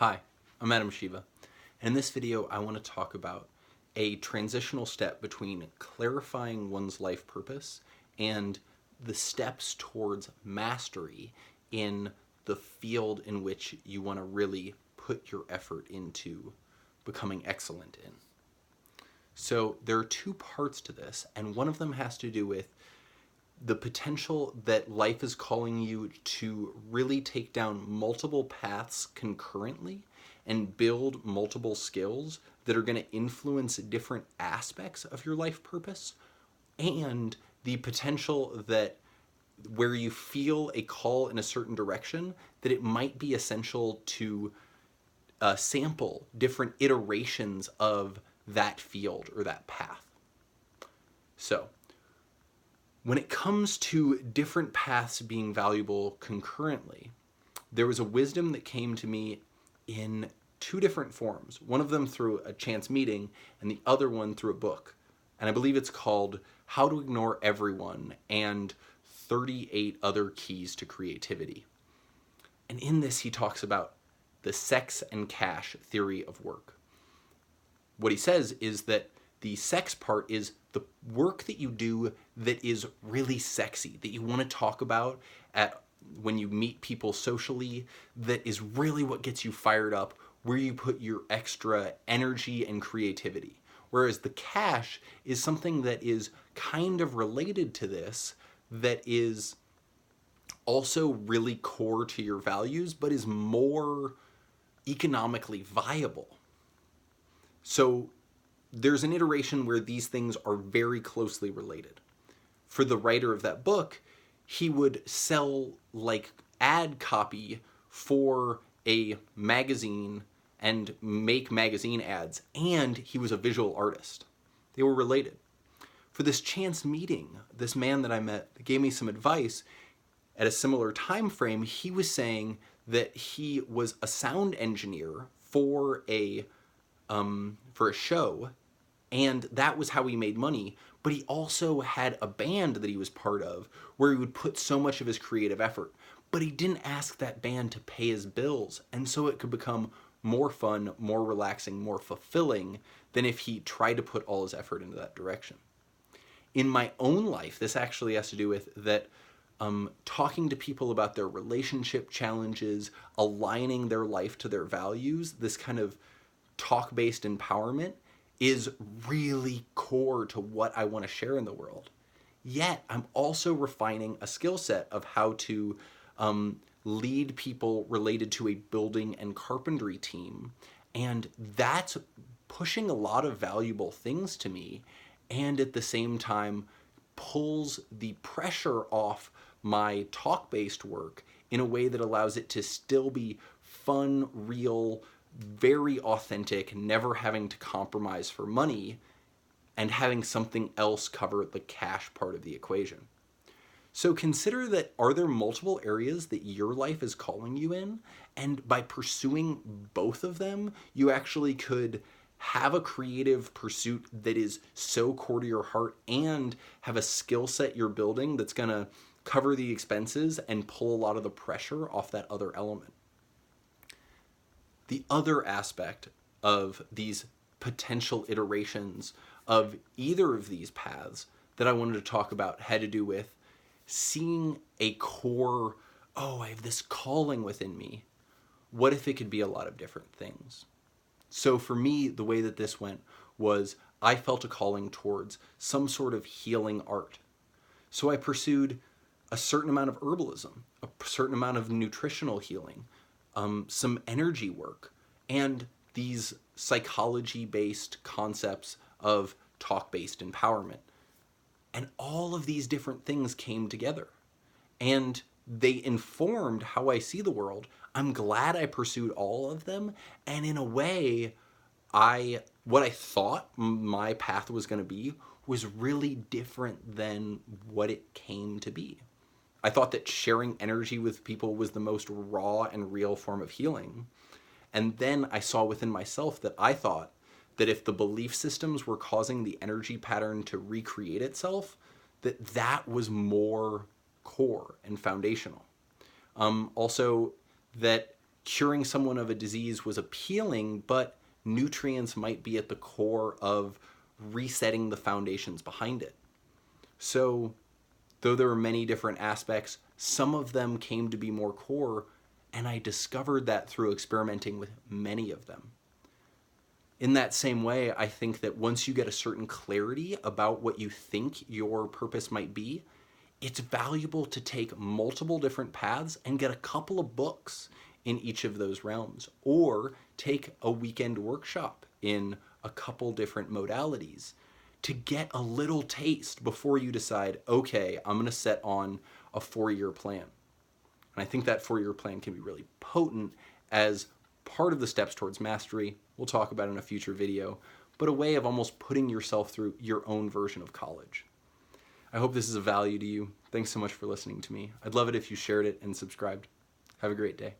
Hi, I'm Adam Shiva, and in this video I want to talk about a transitional step between clarifying one's life purpose and the steps towards mastery in the field in which you want to really put your effort into becoming excellent in. So there are two parts to this, and one of them has to do with the potential that life is calling you to really take down multiple paths concurrently and build multiple skills that are going to influence different aspects of your life purpose, and the potential that where you feel a call in a certain direction, that it might be essential to sample different iterations of that field or that path. So when it comes to different paths being valuable concurrently, there was a wisdom that came to me in two different forms. One of them through a chance meeting and the other one through a book. And I believe it's called How to Ignore Everyone and 38 Other Keys to Creativity. And in this, he talks about the sex and cash theory of work. What he says is that the sex part is the work that you do that is really sexy, that you want to talk about when you meet people socially, that is really what gets you fired up, where you put your extra energy and creativity. Whereas the cash is something that is kind of related to this, that is also really core to your values, but is more economically viable. So there's an iteration where these things are very closely related. For the writer of that book, he would sell like ad copy for a magazine and make magazine ads, and he was a visual artist. They were related. For this chance meeting, this man that I met gave me some advice. At a similar time frame, he was saying that he was a sound engineer for a show, and that was how he made money. But he also had a band that he was part of where he would put so much of his creative effort. But he didn't ask that band to pay his bills, and so it could become more fun, more relaxing, more fulfilling than if he tried to put all his effort into that direction. In my own life, this actually has to do with that talking to people about their relationship challenges, aligning their life to their values, this kind of talk-based empowerment is really core to what I want to share in the world. Yet, I'm also refining a skill set of how to lead people related to a building and carpentry team. And that's pushing a lot of valuable things to me, and at the same time pulls the pressure off my talk-based work in a way that allows it to still be fun, real, very authentic, never having to compromise for money, and having something else cover the cash part of the equation. So consider that, are there multiple areas that your life is calling you in? And by pursuing both of them, you actually could have a creative pursuit that is so core to your heart and have a skill set you're building that's going to cover the expenses and pull a lot of the pressure off that other element. The other aspect of these potential iterations of either of these paths that I wanted to talk about had to do with seeing a core, I have this calling within me. What if it could be a lot of different things? So for me, the way that this went was I felt a calling towards some sort of healing art. So I pursued a certain amount of herbalism, a certain amount of nutritional healing, some energy work, and these psychology-based concepts of talk-based empowerment. And all of these different things came together, and they informed how I see the world. I'm glad I pursued all of them, and in a way, what I thought my path was going to be was really different than what it came to be. I thought that sharing energy with people was the most raw and real form of healing. And then I saw within myself that I thought that if the belief systems were causing the energy pattern to recreate itself, that was more core and foundational. Also, that curing someone of a disease was appealing, but nutrients might be at the core of resetting the foundations behind it. So, though there were many different aspects, some of them came to be more core, and I discovered that through experimenting with many of them. In that same way, I think that once you get a certain clarity about what you think your purpose might be, it's valuable to take multiple different paths and get a couple of books in each of those realms, or take a weekend workshop in a couple different modalities to get a little taste before you decide, okay, I'm going to set on a 4-year plan. And I think that 4-year plan can be really potent as part of the steps towards mastery. We'll talk about in a future video, but a way of almost putting yourself through your own version of college. I hope this is of value to you. Thanks so much for listening to me. I'd love it if you shared it and subscribed. Have a great day.